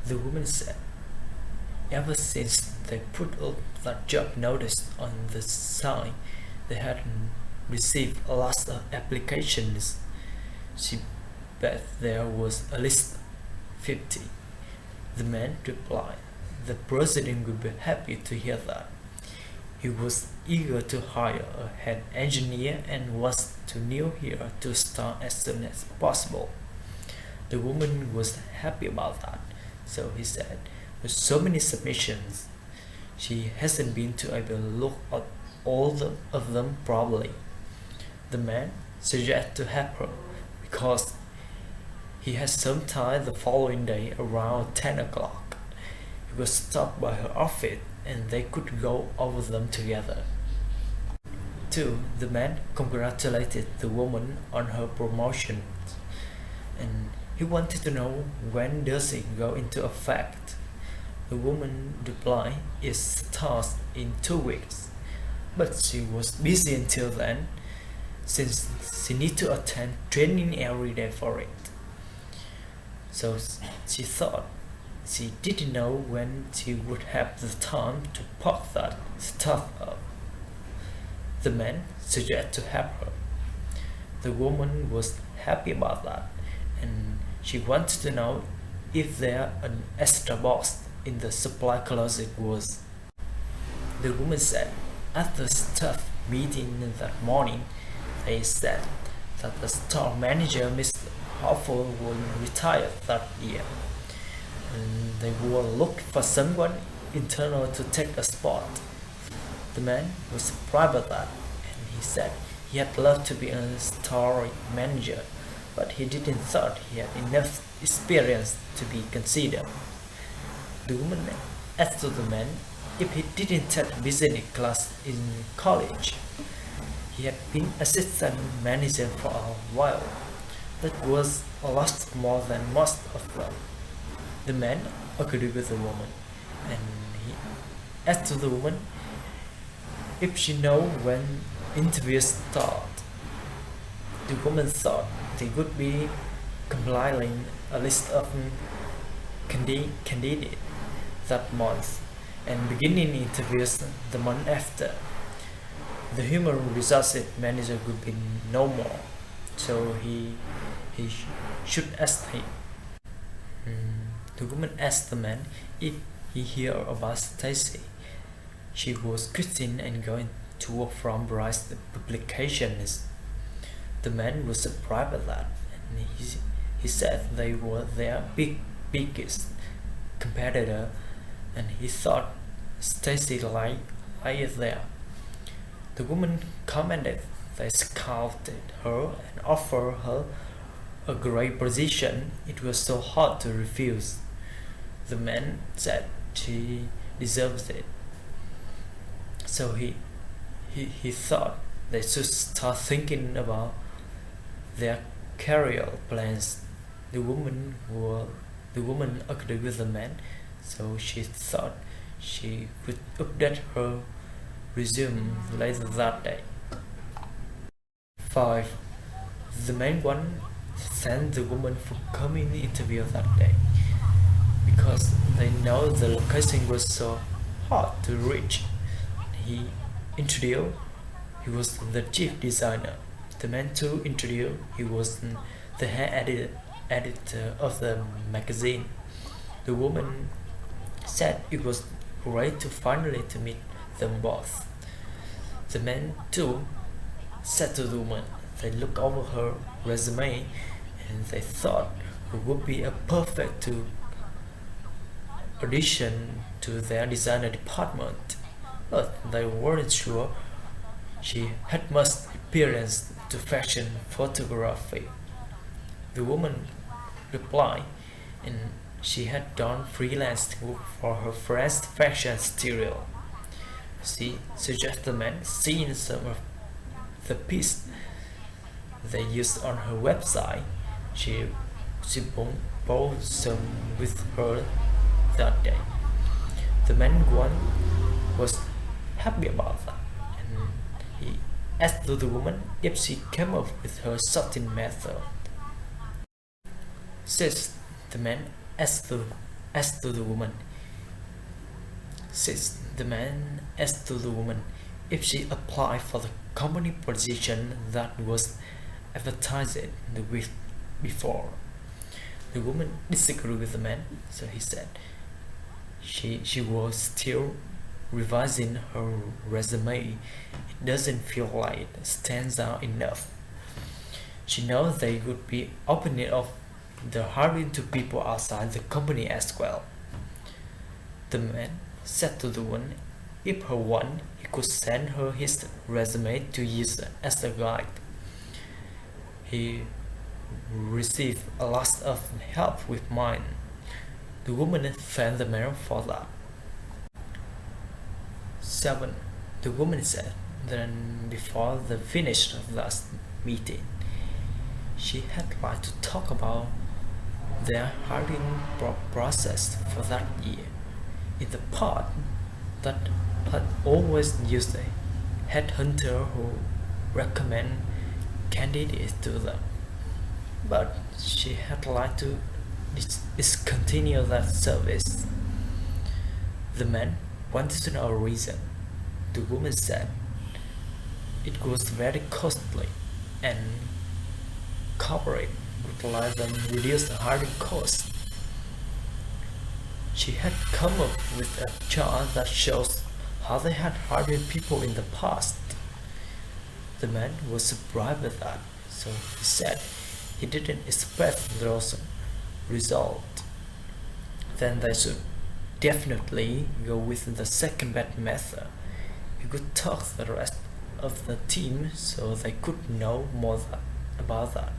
The woman said, ever since they put up that job notice on the sign, they had received a lot of applications. She bet there was at least 50. The man replied, the president would be happy to hear that. He was eager to hire a head engineer and was to new here to start as soon as possible. The woman was happy about that, so he said, with so many submissions, she hasn't been able to look at of them properly. The man suggested to help her because he had some time the following day around 10 o'clock. He was stopped by her office and they could go over them together. 2. The man congratulated the woman on her promotion and he wanted to know when does it go into effect. The woman replied it starts in 2 weeks, but she was busy until then since she needed to attend training every day for it. So she thought she didn't know when she would have the time to pack that stuff up. The man suggested to help her. The woman was happy about that and she wanted to know if there an extra box in the supply closet was. The woman said at the staff meeting that morning they said that the store manager Mr. Hoffel will retire that year and they will look for someone internal to take a spot. The man was surprised by that and he said he had loved to be a store manager, but he didn't thought he had enough experience to be considered. The woman asked the man if he didn't take business class in college. He had been assistant manager for a while. That was a lot more than most of them. The man agreed with the woman and he asked the woman if she knew when interviews start. The woman thought they would be compiling a list of candidates that month and beginning interviews the month after. The human resources manager would be no more, so he should ask him. The woman asked the man if he heard about Stacy. She was Christian and going to work from Bryce Publications. The man was surprised at that, and he said they were their biggest competitor, and he thought Stacy lied there. The woman commented they scouted her and offered her a great position. It was so hard to refuse. The man said she deserves it. So he thought they should start thinking about their career plans. The woman agreed with the man, so she thought she would update her resume later that day. 5. The man one thanked the woman for coming to interview that day because they know the location was so hard to reach. He introduced he was the chief designer. The man too introduced he was the head editor of the magazine. The woman said it was great to finally to meet them both. The man too said to the woman they looked over her resume and they thought it would be a perfect addition to their designer department, but they weren't sure she had much experience to fashion photography. The woman replied and she had done freelance work for her friend's fashion studio. She suggested the man seeing some of the pieces they used on her website. She bought some with her that day. The man one was happy about that and he asked the woman if she came up with her sorting method. 6. The man asked the asked to the woman. 6. The man asked to the woman if she applied for the company position that was advertised the week before. The woman disagreed with the man, so he said she was still revising her resume. It doesn't feel like it stands out enough. She knows they would be opening up the hiring to people outside the company as well. The man said to the woman if her want, he could send her his resume to use as a guide. He received a lot of help with mine. The woman thanked the man for that. 7. The woman said then before the finish of last meeting, she had liked to talk about their hiring process for that year. In the part that had always used a headhunter who recommend candidates to them, but she had liked to discontinue that service. The man wanted to know a reason. The woman said it was very costly and corporate would let them reduce the hiring costs. She had come up with a chart that shows how they had hired people in the past. The man was surprised with that, so he said he didn't expect those results. Then they should definitely go with the second best method. He could talk to the rest of the team so they could know more about that.